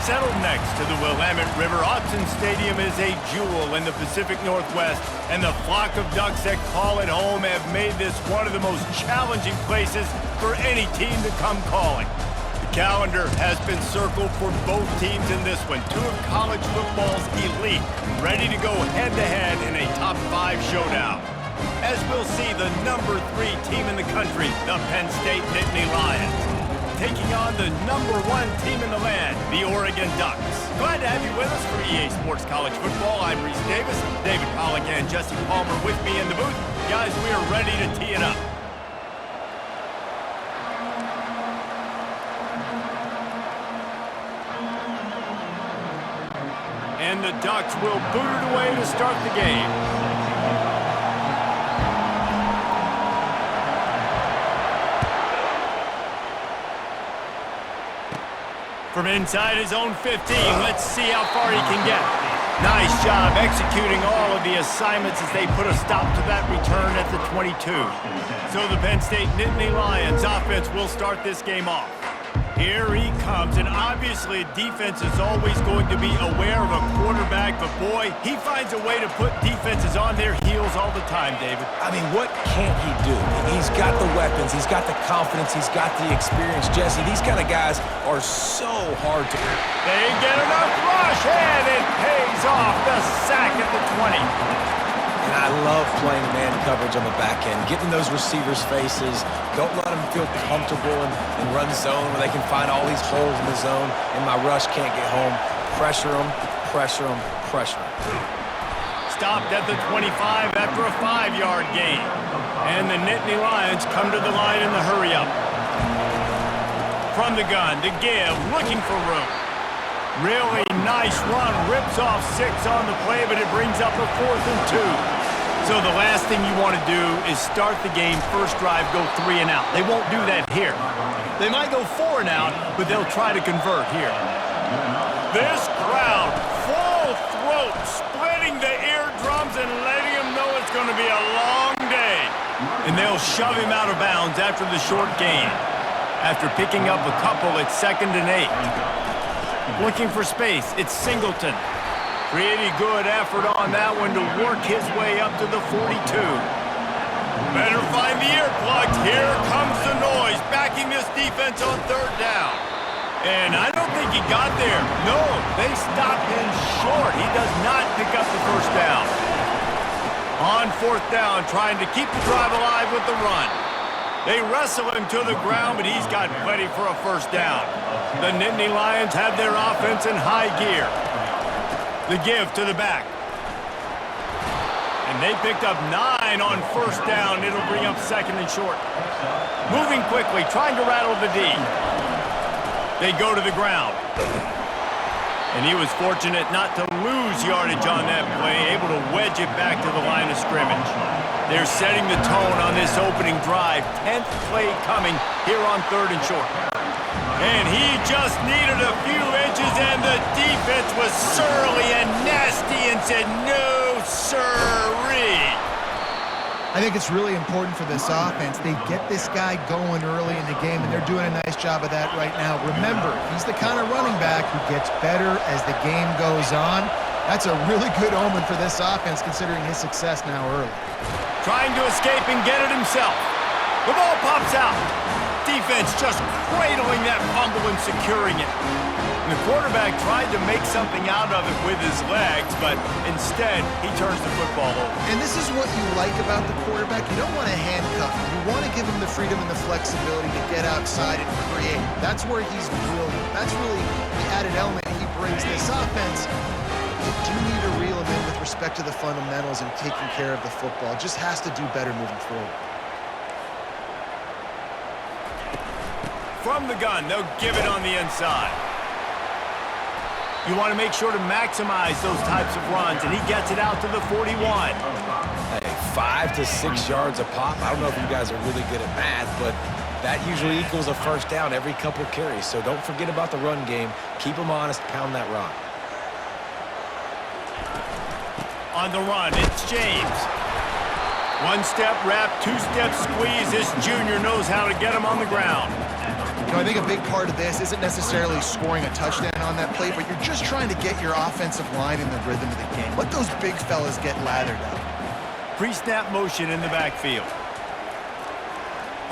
Settled next to the Willamette River, Autzen Stadium is a jewel in the Pacific Northwest, and the flock of Ducks that call it home have made this one of the most challenging places for any team to come calling. The calendar has been circled for both teams in this one. Two of college football's elite, ready to go head-to-head in a top-5 showdown. As we'll see, the number 3 team in the country, the Penn State Nittany Lions, taking on the number 1 team in the land, the Oregon Ducks. Glad to have you with us for EA Sports College Football. I'm Reese Davis, David Pollack and Jesse Palmer with me in the booth. Guys, we are ready to tee it up. And the Ducks will boot it away to start the game. From inside his own 15, let's see how far he can get. Nice job executing all of the assignments as they put a stop to that return at the 22. So the Penn State Nittany Lions offense will start this game off. Here he comes, and obviously defense is always going to be aware of a quarterback, but boy, he finds a way to put defenses on their heels all the time, David. I mean, what can't he do? He's got the weapons, he's got the confidence, he's got the experience. Jesse, these kind of guys are so hard to... They get enough rush, and it pays off the sack at the 20. And I love playing man coverage on the back end, getting those receivers' faces. Don't let them feel comfortable and run zone where they can find all these holes in the zone, and my rush can't get home. Pressure them, pressure them, pressure them. Stopped at the 25 after a 5-yard gain. And the Nittany Lions come to the line in the hurry-up. From the gun, to give, looking for room. Really nice run, rips off 6 on the play, but it brings up a 4th and 2. So the last thing you want to do is start the game, first drive, go 3 and out. They won't do that here. They might go 4 and out, but they'll try to convert here. This crowd, full throat, splitting the eardrums and letting them know it's going to be a long day. And they'll shove him out of bounds after the short gain. After picking up a couple, it's 2nd and 8. Looking for space, it's Singleton. Pretty good effort on that one to work his way up to the 42. Better find the earplugs. Here comes the noise, backing this defense on 3rd down. And I don't think he got there. No, they stopped him short. He does not pick up the 1st down. On 4th down, trying to keep the drive alive with the run. They wrestle him to the ground, but he's got plenty for a 1st down. The Nittany Lions have their offense in high gear. The give to the back. And they picked up 9 on 1st down. It'll bring up 2nd and short. Moving quickly, trying to rattle the D. They go to the ground. And he was fortunate not to lose yardage on that play, able to wedge it back to the line of scrimmage. They're setting the tone on this opening drive. 10th play coming here on 3rd and short. And he just needed a few inches, and the defense was surly and nasty and said, no, sirree. I think it's really important for this offense. They get this guy going early in the game, and they're doing a nice job of that right now. Remember, he's the kind of running back who gets better as the game goes on. That's a really good omen for this offense, considering his success now early. Trying to escape and get it himself. The ball pops out. Defense just cradling that fumble and securing it. And the quarterback tried to make something out of it with his legs, but instead, he turns the football over. And this is what you like about the quarterback. You don't want to handcuff him. You want to give him the freedom and the flexibility to get outside and create. That's where he's brilliant. That's really the added element he brings this offense. You do need to reel him in with respect to the fundamentals and taking care of the football. Just has to do better moving forward. From the gun, they'll give it on the inside. You want to make sure to maximize those types of runs, and he gets it out to the 41. Hey, 5 to 6 yards a pop. I don't know if you guys are really good at math, but that usually equals a 1st down every couple carries. So don't forget about the run game. Keep them honest, pound that rock. On the run, it's James. 1-step wrap, 2-step squeeze. This junior knows how to get him on the ground. You know, I think a big part of this isn't necessarily scoring a touchdown on that play, but you're just trying to get your offensive line in the rhythm of the game. Let those big fellas get lathered up. Pre-snap motion in the backfield.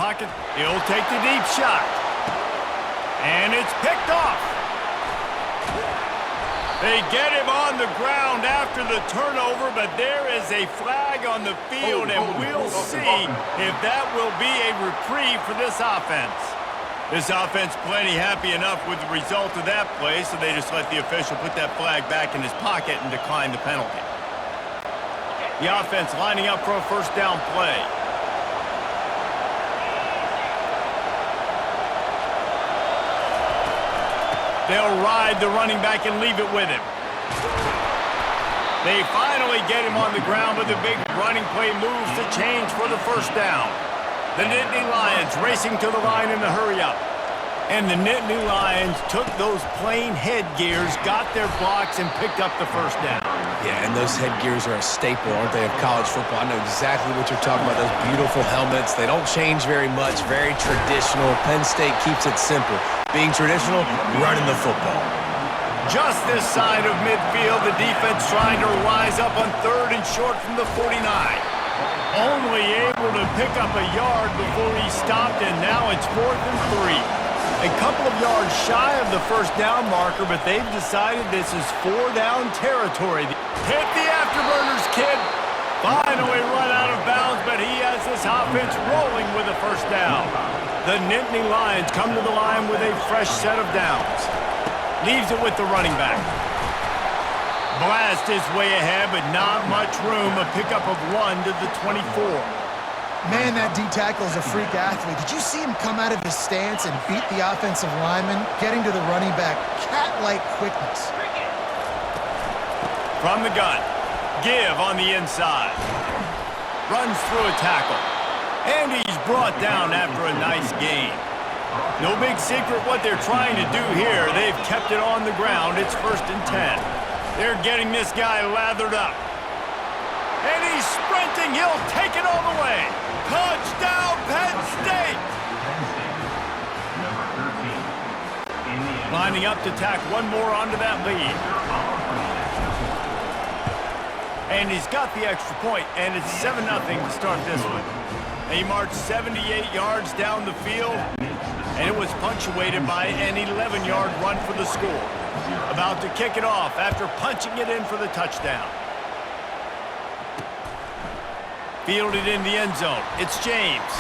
Pocket, he'll take the deep shot. And it's picked off. They get him on the ground after the turnover, but there is a flag on the field, and we'll see if that will be a reprieve for this offense. This offense plenty happy enough with the result of that play, so they just let the official put that flag back in his pocket and decline the penalty. The offense lining up for a first down play. They'll ride the running back and leave it with him. They finally get him on the ground with a big running play moves to change for the first down. The Nittany Lions racing to the line in the hurry-up. And the Nittany Lions took those plain headgears, got their blocks, and picked up the first down. Yeah, and those headgears are a staple, aren't they, of college football? I know exactly what you're talking about, those beautiful helmets. They don't change very much, very traditional. Penn State keeps it simple. Being traditional, running the football. Just this side of midfield, the defense trying to rise up on 3rd and short from the 49. Only able to pick up a yard before he stopped, and now it's 4th and 3. A couple of yards shy of the first down marker, but they've decided this is 4-down territory. Hit the afterburners, kid. Finally run out of bounds, but he has this offense rolling with a first down. The Nittany Lions come to the line with a fresh set of downs. Leaves it with the running back. Blast his way ahead, but not much room. A pickup of 1 to the 24. Man, that D-tackle is a freak athlete. Did you see him come out of his stance and beat the offensive lineman, getting to the running back? Cat-like quickness. From the gun, Give on the inside. Runs through a tackle. And he's brought down after a nice gain. No big secret what they're trying to do here. They've kept it on the ground. It's 1st and 10. They're getting this guy lathered up. And he's sprinting. He'll take it all the way. Touchdown, Penn State! Lining up to tack one more onto that lead. And he's got the extra point, and it's 7-0 to start this one. He marched 78 yards down the field, and it was punctuated by an 11-yard run for the score. About to kick it off after punching it in for the touchdown. Fielded in the end zone. It's James.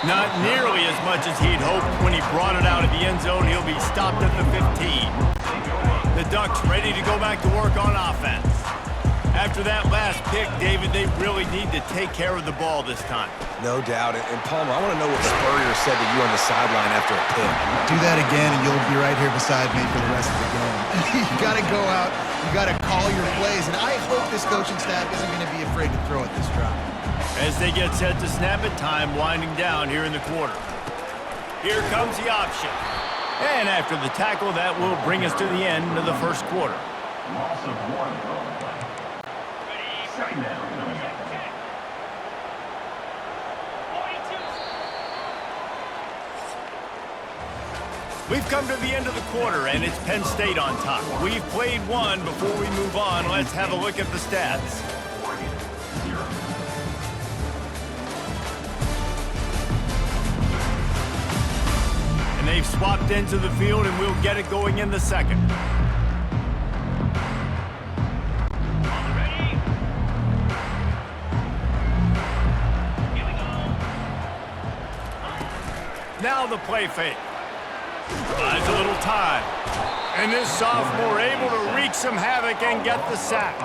Not nearly as much as he'd hoped when he brought it out of the end zone. He'll be stopped at the 15. The Ducks ready to go back to work on offense. After that last pick, David, they really need to take care of the ball this time. No doubt. And Palmer, I want to know what Spurrier said to you on the sideline after a pick. Do that again, and you'll be right here beside me for the rest of the game. You got to go out. You got to call your plays, and I hope this coaching staff isn't going to be afraid to throw at this drop. As they get set to snap it, time winding down here in the quarter. Here comes the option. And after the tackle, that will bring us to the end of the first quarter. Loss of 1. Second down. We've come to the end of the quarter, and it's Penn State on top. We've played one. Before we move on, let's have a look at the stats. And they've swapped into the field, and we'll get it going in the second. Now the play fake. Buys a little time. And this sophomore able to wreak some havoc and get the sack.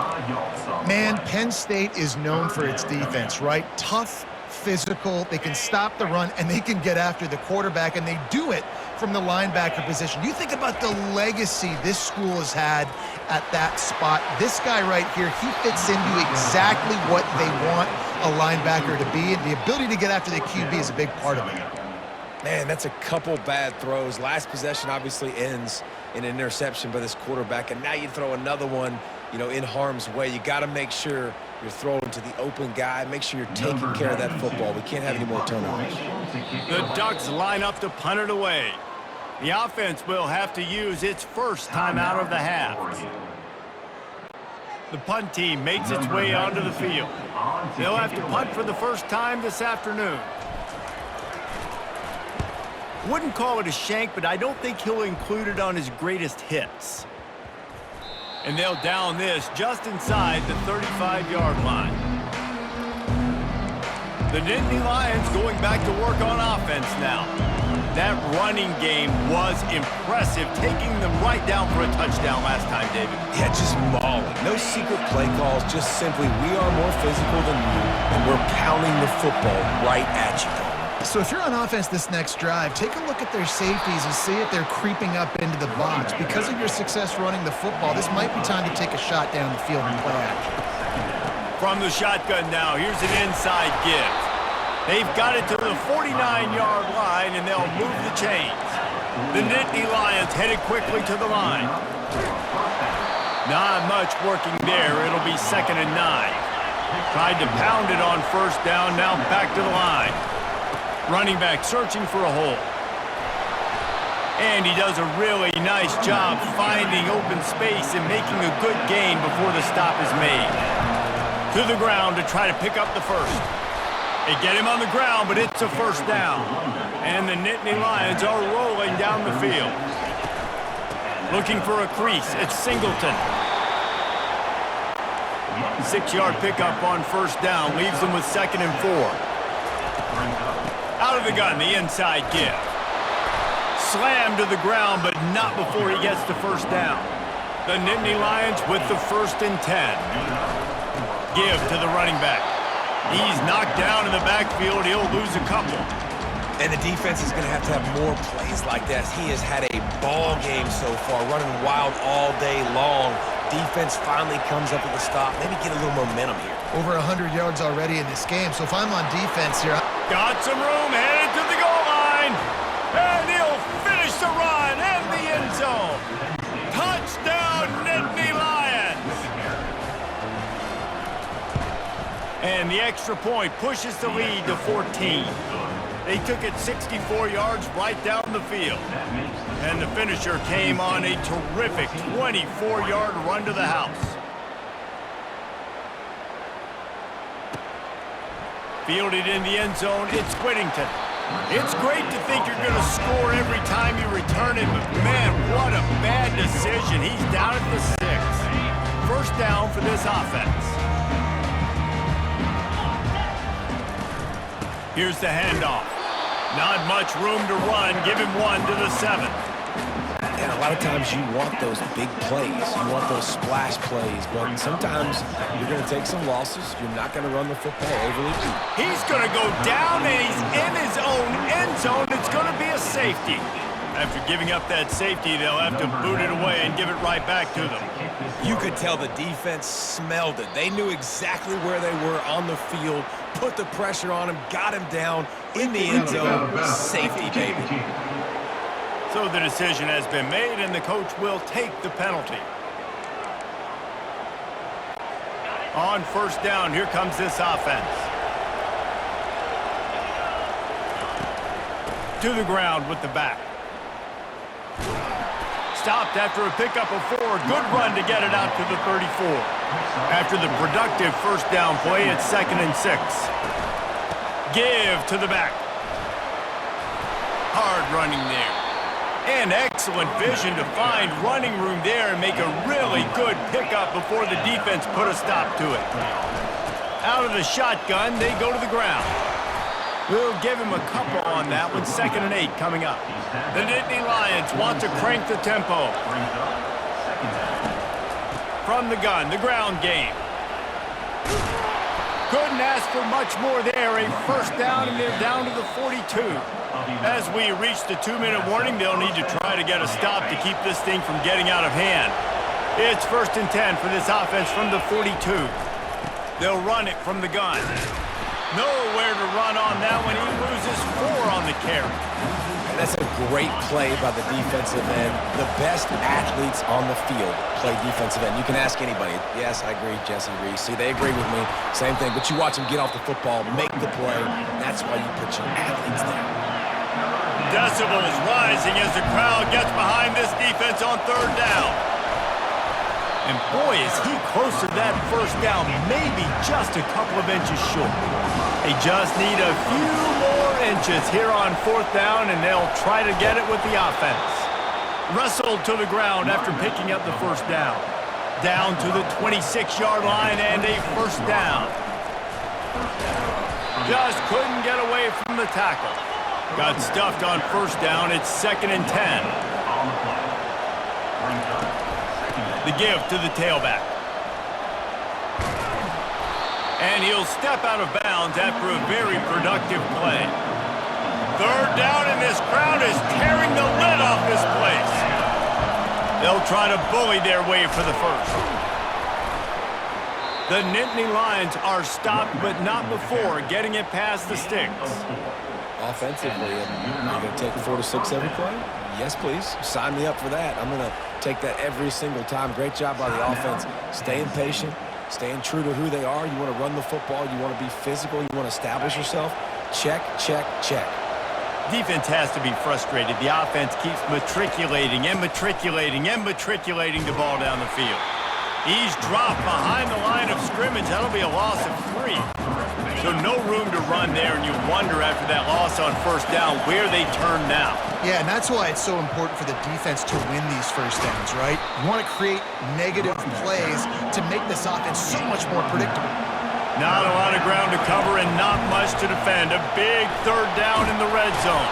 Man, Penn State is known for its defense, right? Tough, physical, they can stop the run, and they can get after the quarterback, and they do it from the linebacker position. You think about the legacy this school has had at that spot. This guy right here, he fits into exactly what they want a linebacker to be, and the ability to get after the QB is a big part of it. Man, that's a couple bad throws. Last possession obviously ends in an interception by this quarterback, and now you throw another one, you know, in harm's way. You got to make sure you're throwing to the open guy. Make sure you're taking care of that football. We can't have any more turnovers. The Ducks line up to punt it away. The offense will have to use its first time out of the half. The punt team makes its way onto the field. They'll have to punt for the first time this afternoon. Wouldn't call it a shank, but I don't think he'll include it on his greatest hits. And they'll down this just inside the 35-yard line. The Nittany Lions going back to work on offense now. That running game was impressive, taking them right down for a touchdown last time, David. Yeah, just mauling. No secret play calls, just simply we are more physical than you, and we're pounding the football right at you. So if you're on offense this next drive, take a look at their safeties and see if they're creeping up into the box. Because of your success running the football, this might be time to take a shot down the field and play action. From the shotgun now, here's an inside give. They've got it to the 49-yard line, and they'll move the chains. The Nittany Lions headed quickly to the line. Not much working there. It'll be 2nd and 9. Tried to pound it on first down, now back to the line. Running back searching for a hole. And he does a really nice job finding open space and making a good gain before the stop is made. To the ground to try to pick up the first. They get him on the ground, but it's a first down. And the Nittany Lions are rolling down the field. Looking for a crease. It's Singleton. 6-yard pickup on first down leaves them with 2nd and 4. Out of the gun, the inside give. Slammed to the ground, but not before he gets the first down. The Nittany Lions with the 1st and 10. Give to the running back. He's knocked down in the backfield. He'll lose a couple. And the defense is going to have more plays like that. He has had a ball game so far, running wild all day long. Defense finally comes up with a stop. Maybe get a little momentum here. Over 100 yards already in this game, so if I'm on defense here... Got some room, headed to the goal line. And he'll finish the run in the end zone. Touchdown, Nittany Lions. And the extra point pushes the lead to 14. They took it 64 yards right down the field. And the finisher came on a terrific 24-yard run to the house. Fielded in the end zone, it's Whittington. It's great to think you're going to score every time you return it, but man, what a bad decision. He's down at the 6. First down for this offense. Here's the handoff. Not much room to run. Give him 1 to the 7. And a lot of times you want those big plays. You want those splash plays. But sometimes you're going to take some losses. You're not going to run the football overly deep. He's going to go down, and he's in his own end zone. It's going to be a safety. After giving up that safety, they'll have to boot it away and give it right back to them. You could tell the defense smelled it. They knew exactly where they were on the field, put the pressure on him, got him down in the end zone. Safety, baby. So the decision has been made, and the coach will take the penalty. On first down, here comes this offense. To the ground with the back. Stopped after a pickup of 4. Good run to get it out to the 34. After the productive first down play, it's 2nd and 6. Give to the back. Hard running there. And excellent vision to find running room there and make a really good pickup before the defense put a stop to it. Out of the shotgun, they go to the ground. We'll give him a couple on that one. 2nd and 8 coming up. The Nittany Lions want to crank the tempo. From the gun, the ground game. Couldn't ask for much more there. A first down, and they're down to the 42. As we reach the 2-minute warning, they'll need to try to get a stop to keep this thing from getting out of hand. It's 1st and 10 for this offense from the 42. They'll run it from the gun. Nowhere to run on that one. He loses 4 on the carry. That's a great play by the defensive end. The best athletes on the field play defensive end. You can ask anybody. Yes, I agree, Jesse Reese. See, they agree with me. Same thing. But you watch them get off the football, make the play. That's why you put your athletes there. Decibels rising as the crowd gets behind this defense on third down. And boy, is he close to that first down, maybe just a couple of inches short. They just need a few more inches here on fourth down, and they'll try to get it with the offense. Wrestled to the ground after picking up the first down. Down to the 26-yard line and a first down. Just couldn't get away from the tackle. Got stuffed on first down. It's 2nd and 10. The give to the tailback. And he'll step out of bounds after a very productive play. Third down, and this crowd is tearing the lid off this place. They'll try to bully their way for the first. The Nittany Lions are stopped, but not before getting it past the sticks. Offensively, are you going to take 4 to 6 every play? Yes, please. Sign me up for that. I'm going to take that every single time. Great job by the offense. Staying patient, staying true to who they are. You want to run the football. You want to be physical. You want to establish yourself. Check, check, check. Defense has to be frustrated. The offense keeps matriculating and matriculating and matriculating the ball down the field. He's dropped behind the line of scrimmage. That'll be a loss of 3. So no room to run there, and you wonder after that loss on first down where they turn now. Yeah, and that's why it's so important for the defense to win these first downs, right? You want to create negative plays to make this offense so much more predictable. Not a lot of ground to cover and not much to defend. A big third down in the red zone.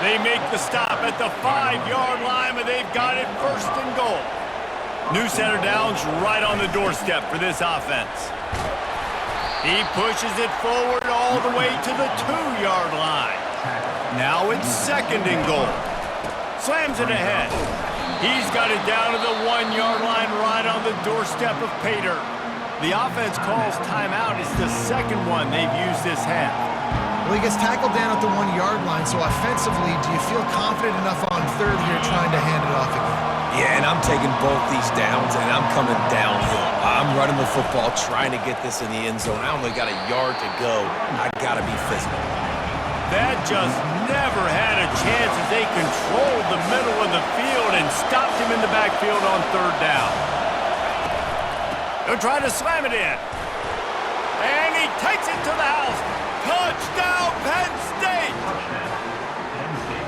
They make the stop at the 5-yard line, but they've got it 1st and goal. New set of downs right on the doorstep for this offense. He pushes it forward all the way to the 2-yard line. Now it's 2nd and goal. Slams it ahead. He's got it down to the 1-yard line right on the doorstep of Pater. The offense calls timeout. It's the 2nd one they've used this half. Well, he gets tackled down at the 1-yard line, so offensively, do you feel confident enough on third here trying to hand it off again? Yeah, and I'm taking both these downs, and I'm coming downhill. I'm running the football, trying to get this in the end zone. I only got a yard to go. I got to be physical. That just never had a chance as they controlled the middle of the field and stopped him in the backfield on third down. They'll try to slam it in. And he takes it to the house. Touchdown, Penn State!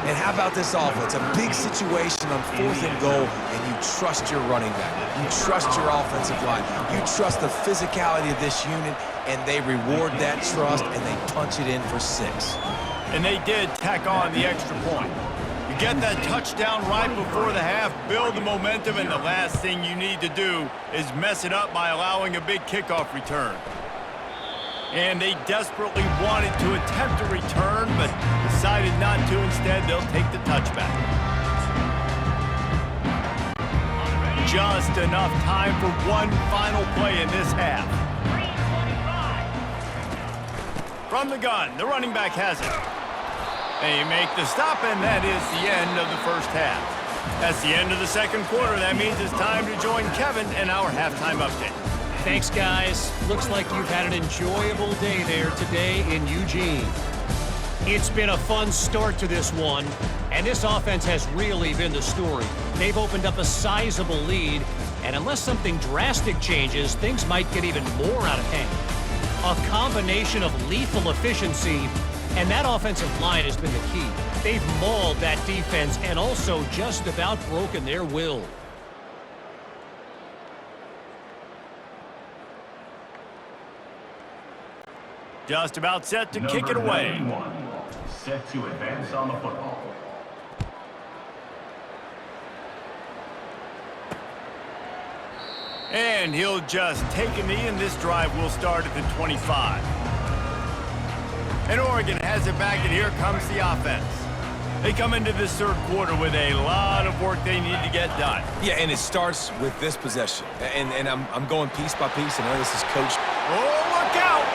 And how about this offense? A big situation on 4th and goal, and you trust your running back. You trust your offensive line. You trust the physicality of this unit, and they reward that trust, and they punch it in for 6. And they did tack on the extra point. You get that touchdown right before the half, build the momentum, and the last thing you need to do is mess it up by allowing a big kickoff return. And they desperately wanted to attempt a return, but decided not to. Instead, they'll take the touchback. Just enough time for one final play in this half. From the gun, the running back has it. They make the stop, and that is the end of the first half. That's the end of the second quarter. That means it's time to join Kevin in our halftime update. Thanks, guys. Looks like you've had an enjoyable day there today in Eugene. It's been a fun start to this one, and this offense has really been the story. They've opened up a sizable lead, and unless something drastic changes, things might get even more out of hand. A combination of lethal efficiency, and that offensive line has been the key. They've mauled that defense and also just about broken their will. Just about set to kick it away. Set to advance on the football. And he'll just take a knee, and this drive will start at the 25. And Oregon has it back, and here comes the offense. They come into this third quarter with a lot of work they need to get done. Yeah, and it starts with this possession. And I'm going piece by piece, and I know this is coached. Oh, look out!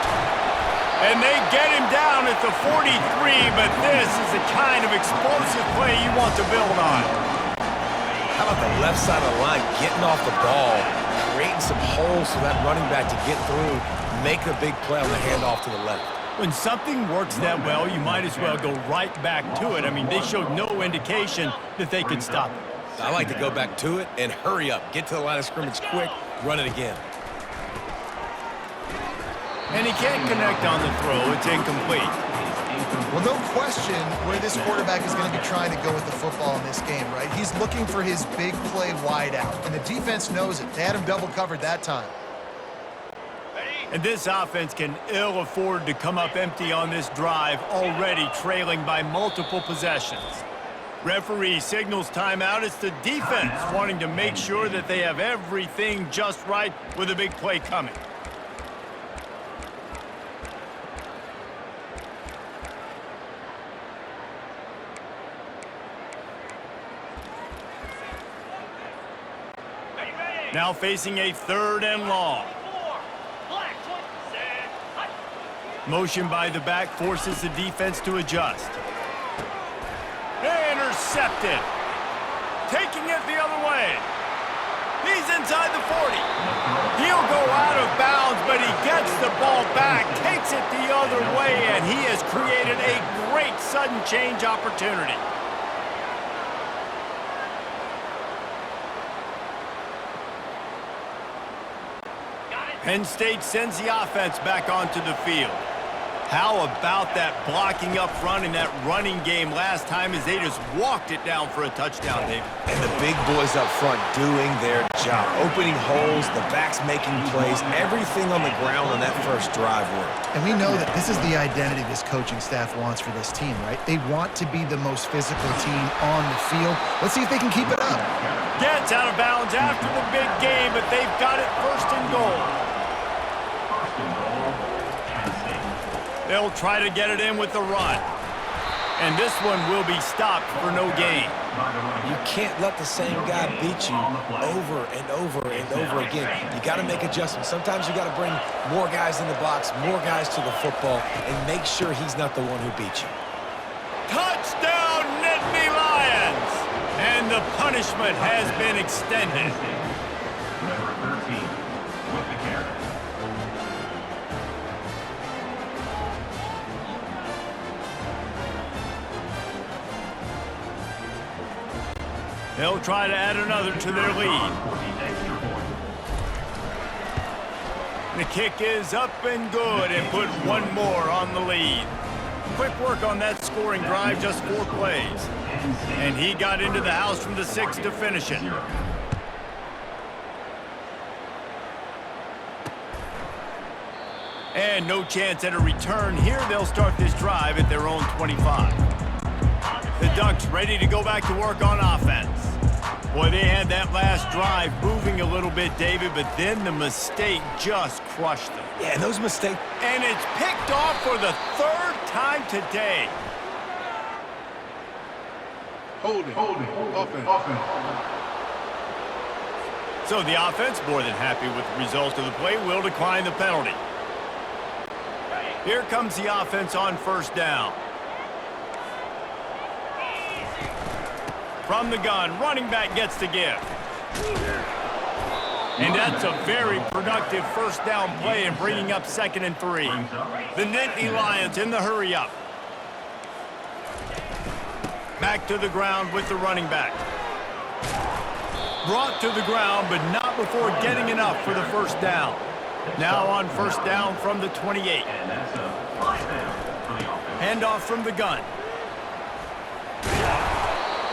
And they get him down at the 43, but this is the kind of explosive play you want to build on. How about the left side of the line getting off the ball, creating some holes for that running back to get through, make a big play on the handoff to the left. When something works that well, you might as well go right back to it. I mean, they showed no indication that they could stop it. I like to go back to it and hurry up. Get to the line of scrimmage quick, run it again. And he can't connect on the throw. It's incomplete. Well, no question where this quarterback is going to be trying to go with the football in this game, right? He's looking for his big play wide out, and the defense knows it. They had him double covered that time. And this offense can ill afford to come up empty on this drive, already trailing by multiple possessions. Referee signals timeout. It's the defense wanting to make sure that they have everything just right with a big play coming. Now facing a 3rd and long. Motion by the back forces the defense to adjust. Intercepted. Taking it the other way. He's inside the 40. He'll go out of bounds, but he gets the ball back, takes it the other way, and he has created a great sudden change opportunity. Penn State sends the offense back onto the field. How about that blocking up front in that running game last time as they just walked it down for a touchdown, David? And the big boys up front doing their job. Opening holes, the backs making plays, everything on the ground on that first drive worked. And we know that this is the identity this coaching staff wants for this team, right? They want to be the most physical team on the field. Let's see if they can keep it up. Gets out of bounds after the big game, but they've got it 1st and goal. They'll try to get it in with the run. And this one will be stopped for no gain. You can't let the same guy beat you over and over and over again. You got to make adjustments. Sometimes you got to bring more guys in the box, more guys to the football, and make sure he's not the one who beat you. Touchdown, Nittany Lions! And the punishment has been extended. Number 13 with the carry. They'll try to add another to their lead. The kick is up and good and put one more on the lead. Quick work on that scoring drive, just 4 plays. And he got into the house from the 6 to finish it. And no chance at a return here. They'll start this drive at their own 25. The Ducks ready to go back to work on offense. Boy, they had that last drive moving a little bit, David, but then the mistake just crushed them. Yeah, and those mistakes. And it's picked off for the 3rd time today. Holding. Offense. So the offense, more than happy with the result of the play, will decline the penalty. Here comes the offense on 1st down. From the gun, running back gets the give. And that's a very productive 1st down play and bringing up 2nd and 3. The Nittany Lions in the hurry up. Back to the ground with the running back. Brought to the ground, but not before getting enough for the 1st down. Now on 1st down from the 28. Handoff from the gun.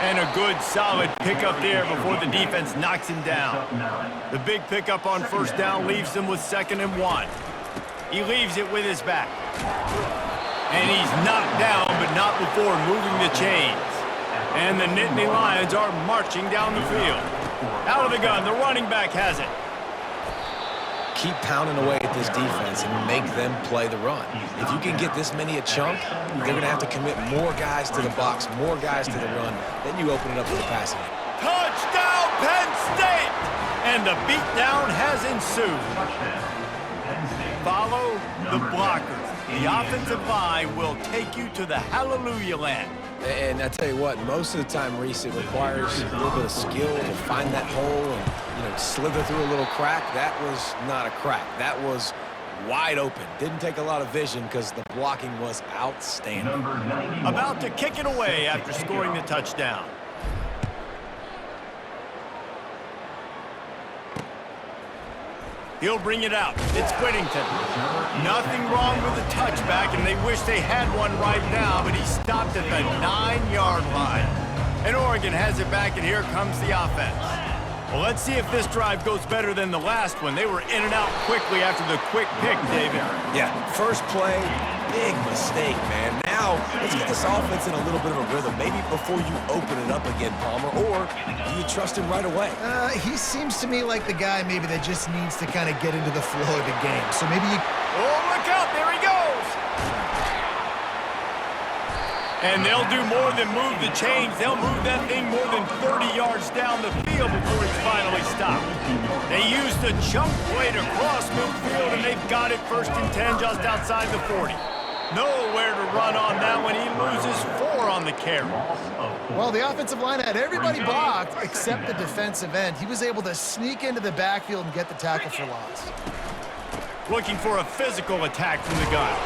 And a good, solid pickup there before the defense knocks him down. The big pickup on 1st down leaves them with 2nd and 1. He leaves it with his back. And he's knocked down, but not before moving the chains. And the Nittany Lions are marching down the field. Out of the gun, the running back has it. Keep pounding away at this defense and make them play the run. If you can get this many a chunk, they're going to have to commit more guys to the box, more guys to the run. Then you open it up for the passing game. Touchdown, Penn State! And the beatdown has ensued. follow the blockers. The offensive line will take you to the hallelujah land. And I tell you what, most of the time, Reese, it requires a little bit of skill to find that hole and, slither through a little crack. That was not a crack. That was wide open. Didn't take a lot of vision because the blocking was outstanding. About to kick it away after scoring the touchdown. He'll bring it out. It's Whittington. Nothing wrong with the touchback, and they wish they had one right now, but he stopped at the 9-yard line. And Oregon has it back, and here comes the offense. Well, let's see if this drive goes better than the last one. They were in and out quickly after the quick pick, David. Yeah, first play, big mistake, man. Now, let's get this offense in a little bit of a rhythm. Maybe before you open it up again, Palmer, or do you trust him right away? He seems to me like the guy maybe that just needs to kind of get into the flow of the game. So maybe you... Oh, look out, there he goes! And they'll do more than move the chains. They'll move that thing more than 30 yards down the field before it's finally stopped. They used the jump play to cross midfield, and they've got it 1st and 10 just outside the 40. Nowhere to run on that one. He loses 4 on the carry. Well, the offensive line had everybody blocked except the defensive end. He was able to sneak into the backfield and get the tackle for loss. Looking for a physical attack from the gun.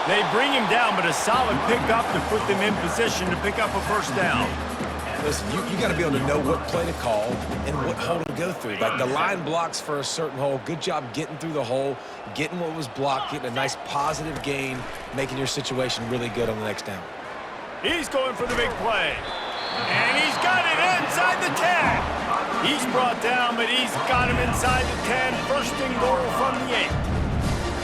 They bring him down, but a solid pickup to put them in position to pick up a 1st down. Listen, you got to be able to know what play to call and what hole to go through. Like the line blocks for a certain hole. Good job getting through the hole, getting what was blocked, getting a nice positive gain, making your situation really good on the next down. He's going for the big play. And he's got it inside the 10. He's brought down, but he's got him inside the 10. 1st and goal from the 8.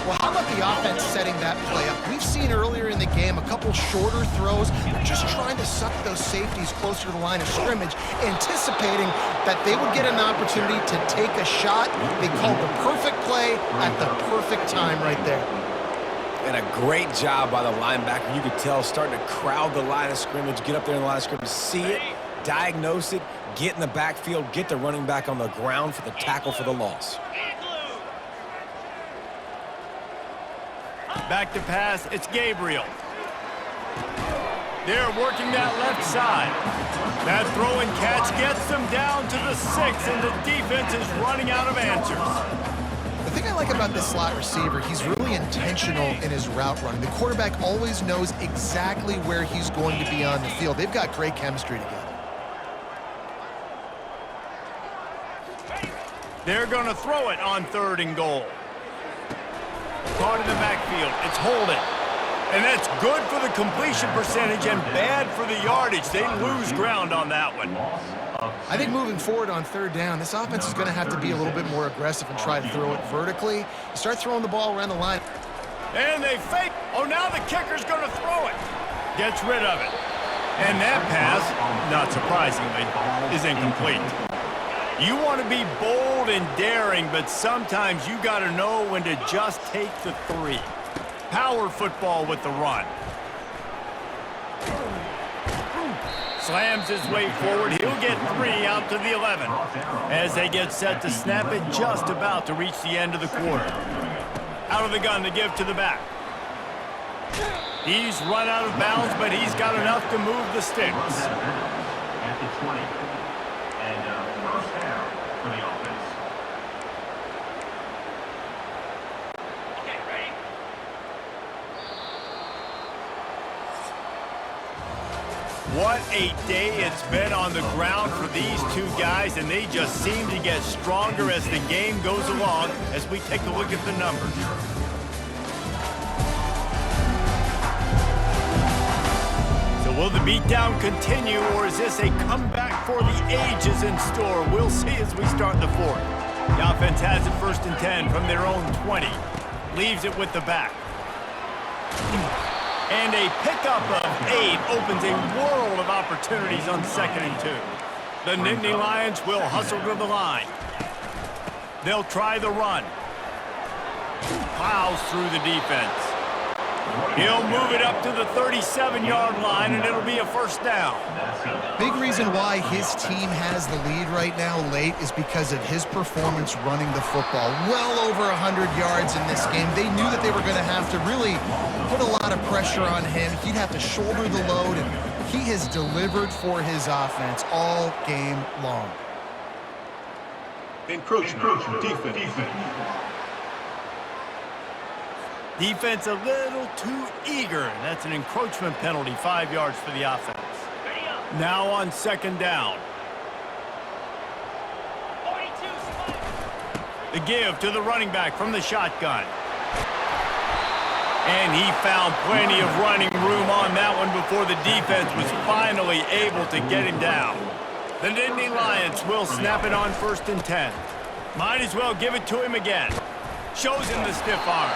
Well, how about the offense setting that play up? We've seen earlier in the game a couple shorter throws. They're just trying to suck those safeties closer to the line of scrimmage, anticipating that they would get an opportunity to take a shot. They called the perfect play at the perfect time right there. And a great job by the linebacker. You could tell starting to crowd the line of scrimmage, get up there in the line of scrimmage, see it, diagnose it, get in the backfield, get the running back on the ground for the tackle for the loss. Back to pass, it's Gabriel. They're working that left side. That throw and catch gets them down to the 6, and the defense is running out of answers. The thing I like about this slot receiver, he's really intentional in his route running. The quarterback always knows exactly where he's going to be on the field. They've got great chemistry together. They're going to throw it on 3rd and goal. Caught in the backfield. It's holding. And that's good for the completion percentage and bad for the yardage. They lose ground on that one. I think moving forward on 3rd down, this offense is going to have to be a little bit more aggressive and try to throw it vertically. Start throwing the ball around the line. And they fake. Oh, now the kicker's going to throw it. Gets rid of it. And that pass, not surprisingly, is incomplete. You want to be bold and daring, but sometimes you got to know when to just take the 3. Power football with the run. Slams his way forward. He'll get 3 out to the 11. As they get set to snap it, just about to reach the end of the quarter. Out of the gun to give to the back. He's run out of bounds, but he's got enough to move the sticks. At the 20. And 1st down for the offense. Okay, ready? What a day it's been on the ground for these 2 guys, and they just seem to get stronger as the game goes along as we take a look at the numbers. So will the beatdown continue, or is this a comeback for the ages in store? We'll see as we start the 4th. The offense has it 1st and 10 from their own 20. Leaves it with the back. And a pickup of 8 opens a world of opportunities on 2nd and 2. The Nittany Lions will hustle to the line. They'll try the run. Plows through the defense. He'll move it up to the 37-yard line, and it'll be a first down. Big reason why his team has the lead right now late is because of his performance running the football. Well over 100 yards in this game. They knew that they were going to have to really put a lot of pressure on him. He'd have to shoulder the load, and he has delivered for his offense all game long. Encroachment. Defense. Defense a little too eager. That's an encroachment penalty, 5 yards for the offense. Now on second down. The give to the running back from the shotgun. And he found plenty of running room on that one before the defense was finally able to get him down. The Nittany Lions will snap it on 1st and 10. Might as well give it to him again. Shows him the stiff arm.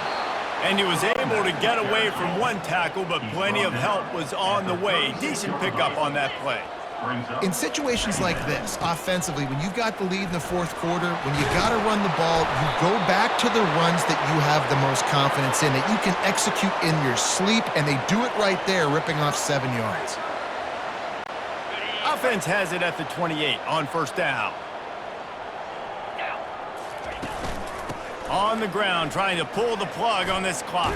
And he was able to get away from one tackle, but plenty of help was on the way. Decent pickup on that play. In situations like this, offensively, when you've got the lead in the fourth quarter, when you got to run the ball, you go back to the runs that you have the most confidence in, that you can execute in your sleep, and they do it right there, ripping off 7 yards. Offense has it at the 28 on first down. On the ground, trying to pull the plug on this clock.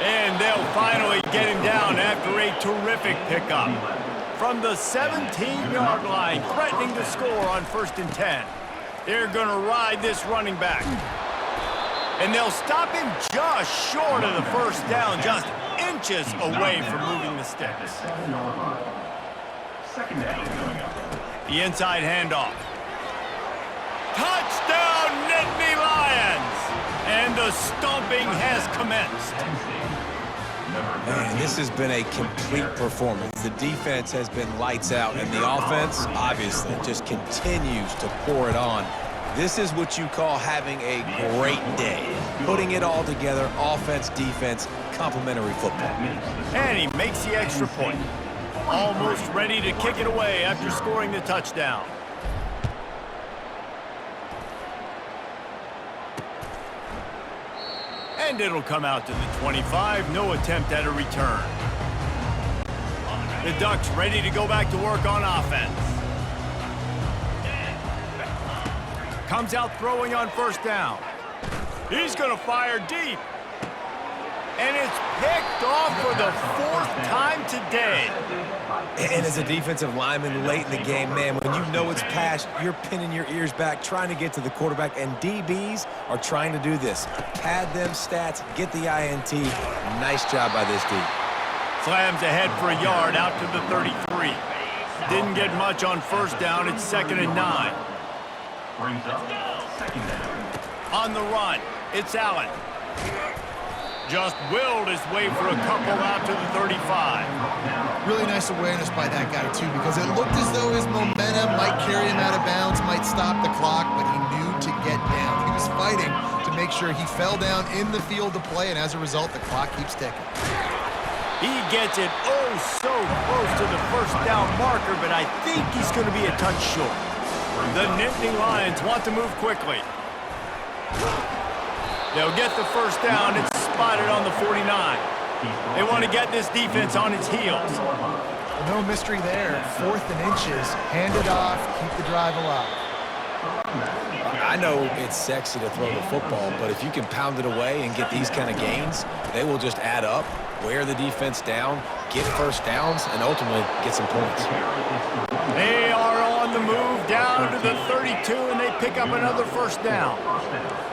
And they'll finally get him down after a terrific pickup. From the 17-yard line, threatening to score on 1st and 10. They're going to ride this running back. And they'll stop him just short of the first down, just inches away from moving the sticks. The inside handoff. Touchdown, Nittany Lions! And the stomping has commenced. Man, this has been a complete performance. The defense has been lights out, and the offense, obviously, just continues to pour it on. This is what you call having a great day. Putting it all together, offense, defense, complementary football. And he makes the extra point. Almost ready to kick it away after scoring the touchdown. And it'll come out to the 25. No attempt at a return. The Ducks ready to go back to work on offense. Comes out throwing on first down. He's going to fire deep. And it's picked off for the 4th time today. And as a defensive lineman late in the game, man, when you know it's passed, you're pinning your ears back, trying to get to the quarterback, and DBs are trying to do this. Pad them stats, get the INT. Nice job by this D. Slams ahead for a yard out to the 33. Didn't get much on first down. It's 2nd and 9. On the run, it's Allen. Just willed his way for a couple out to the 35. Really nice awareness by that guy, too, because it looked as though his momentum might carry him out of bounds, might stop the clock, but he knew to get down. He was fighting to make sure he fell down in the field to play, and as a result, the clock keeps ticking. He gets it oh so close to the first down marker, but I think he's going to be a touch short. The Nittany Lions want to move quickly. They'll get the first down. It's spotted on the 49. They want to get this defense on its heels. No mystery there. 4th and inches. Hand it off. Keep the drive alive. I know it's sexy to throw the football, but if you can pound it away and get these kind of gains, they will just add up, wear the defense down, get first downs, and ultimately get some points. They are on the move down to the 32, and they pick up another first down.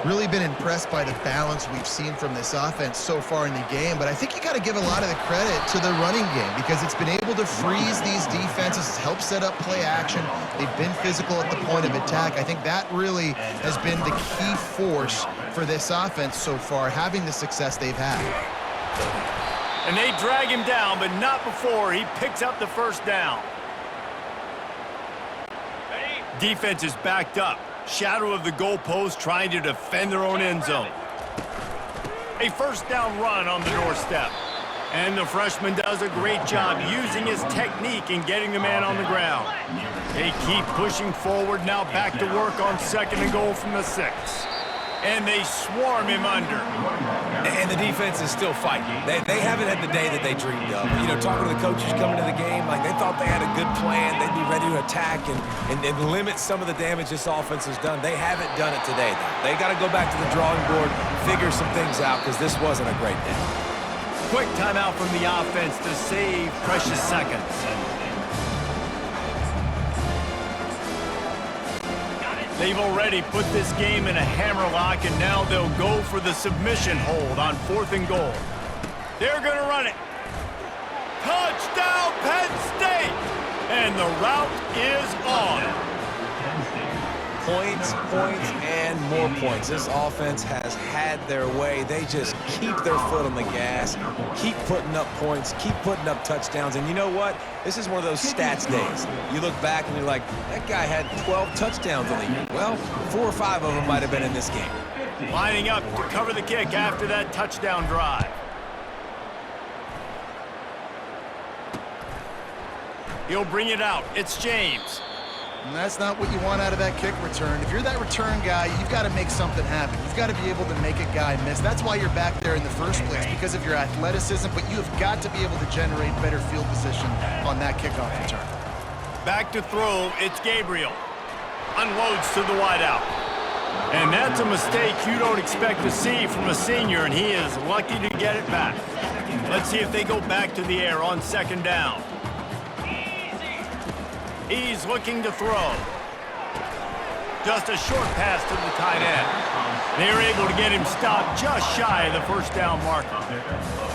Really been impressed by the balance we've seen from this offense so far in the game, but I think you got to give a lot of the credit to the running game because it's been able to freeze these defenses, it's helped set up play action. They've been physical at the point of attack. I think that really has been the key force for this offense so far, having the success they've had. And they drag him down, but not before he picks up the first down. Defense is backed up. Shadow of the goalpost trying to defend their own end zone. A first down run on the doorstep. And the freshman does a great job using his technique and getting the man on the ground. They keep pushing forward, now back to work on 2nd and goal from the 6. And they swarm him under. And the defense is still fighting. They haven't had the day that they dreamed of. You know, talking to the coaches coming to the game, like they thought they had a good plan. They'd be ready to attack and limit some of the damage this offense has done. They haven't done it today, though. They got to go back to the drawing board, figure some things out, because this wasn't a great day. Quick timeout from the offense to save precious seconds. They've already put this game in a hammerlock, and now they'll go for the submission hold on 4th and goal. They're going to run it. Touchdown, Penn State! And the route is on. Points, and more points. This offense has had their way. They just keep their foot on the gas, keep putting up points, keep putting up touchdowns. And you know what? This is one of those stats days. You look back and you're like, that guy had 12 touchdowns on the year. Well, 4 or 5 of them might have been in this game. Lining up to cover the kick after that touchdown drive. He'll bring it out. It's James. And that's not what you want out of that kick return. If you're that return guy, you've got to make something happen. You've got to be able to make a guy miss. That's why you're back there in the first place, because of your athleticism, but you have got to be able to generate better field position on that kickoff return. Back to throw, it's Gabriel. Unloads to the wideout. And that's a mistake you don't expect to see from a senior, and he is lucky to get it back. Let's see if they go back to the air on 2nd down. He's looking to throw. Just a short pass to the tight end. They were able to get him stopped just shy of the 1st down marker.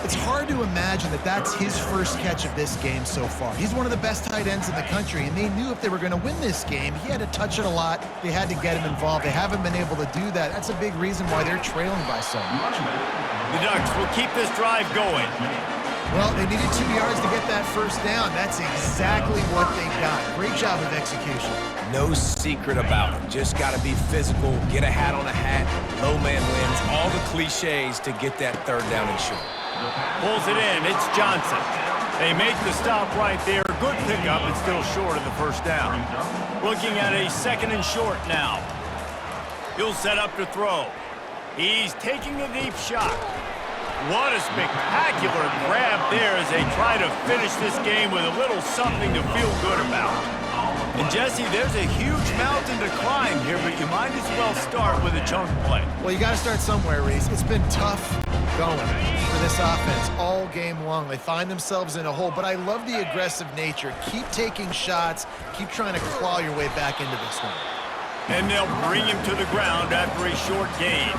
It's hard to imagine that that's his first catch of this game so far. He's one of the best tight ends in the country, and they knew if they were going to win this game, he had to touch it a lot. They had to get him involved. They haven't been able to do that. That's a big reason why they're trailing by so much. The Ducks will keep this drive going. Well, they needed 2 yards to get that 1st down. That's exactly what they got. Great job of execution. No secret about it. Just got to be physical, get a hat on a hat, low man wins, all the cliches to get that 3rd down and short. Pulls it in. It's Johnson. They make the stop right there. Good pickup. It's still short of the 1st down. Looking at a 2nd and short now. He'll set up to throw. He's taking a deep shot. What a spectacular grab there as they try to finish this game with a little something to feel good about. And Jesse, there's a huge mountain to climb here, but you might as well start with a chunk play. Well, you got to start somewhere, Reese. It's been tough going for this offense all game long. They find themselves in a hole, but I love the aggressive nature. Keep taking shots. Keep trying to claw your way back into this one. And they'll bring him to the ground after a short gain.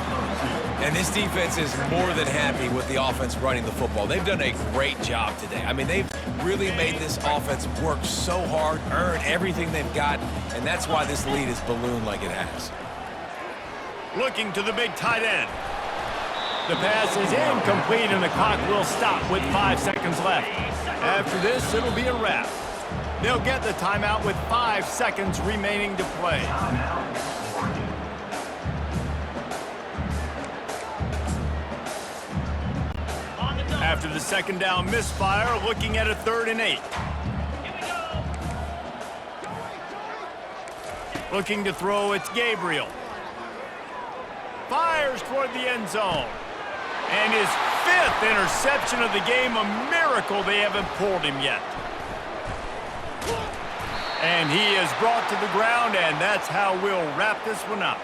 And this defense is more than happy with the offense running the football. They've done a great job today. I mean, they've really made this offense work so hard, earn everything they've got, and that's why this lead is ballooned like it has. Looking to the big tight end. The pass is incomplete, and the clock will stop with 5 seconds left. After this, it'll be a wrap. They'll get the timeout with 5 seconds remaining to play. After the 2nd down misfire, looking at a 3rd and 8. Looking to throw, it's Gabriel. Fires toward the end zone. And his 5th interception of the game, a miracle they haven't pulled him yet. And he is brought to the ground, and that's how we'll wrap this one up.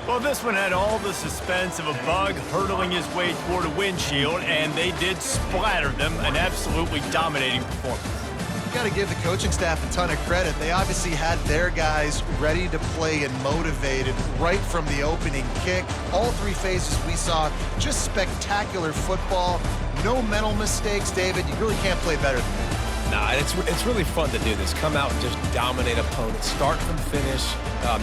Well, this one had all the suspense of a bug hurtling his way toward a windshield, and they did splatter them, an absolutely dominating performance. You got to give the coaching staff a ton of credit. They obviously had their guys ready to play and motivated right from the opening kick. All 3 phases we saw, just spectacular football. No mental mistakes, David. You really can't play better than that. Nah, it's really fun to do this. Come out and just dominate opponents. Start from finish.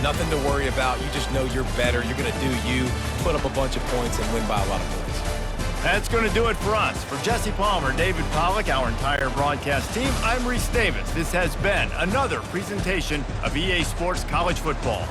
Nothing to worry about. You just know you're better. You're going to do you, put up a bunch of points, and win by a lot of points. That's going to do it for us. For Jesse Palmer, David Pollack, our entire broadcast team, I'm Reese Davis. This has been another presentation of EA Sports College Football.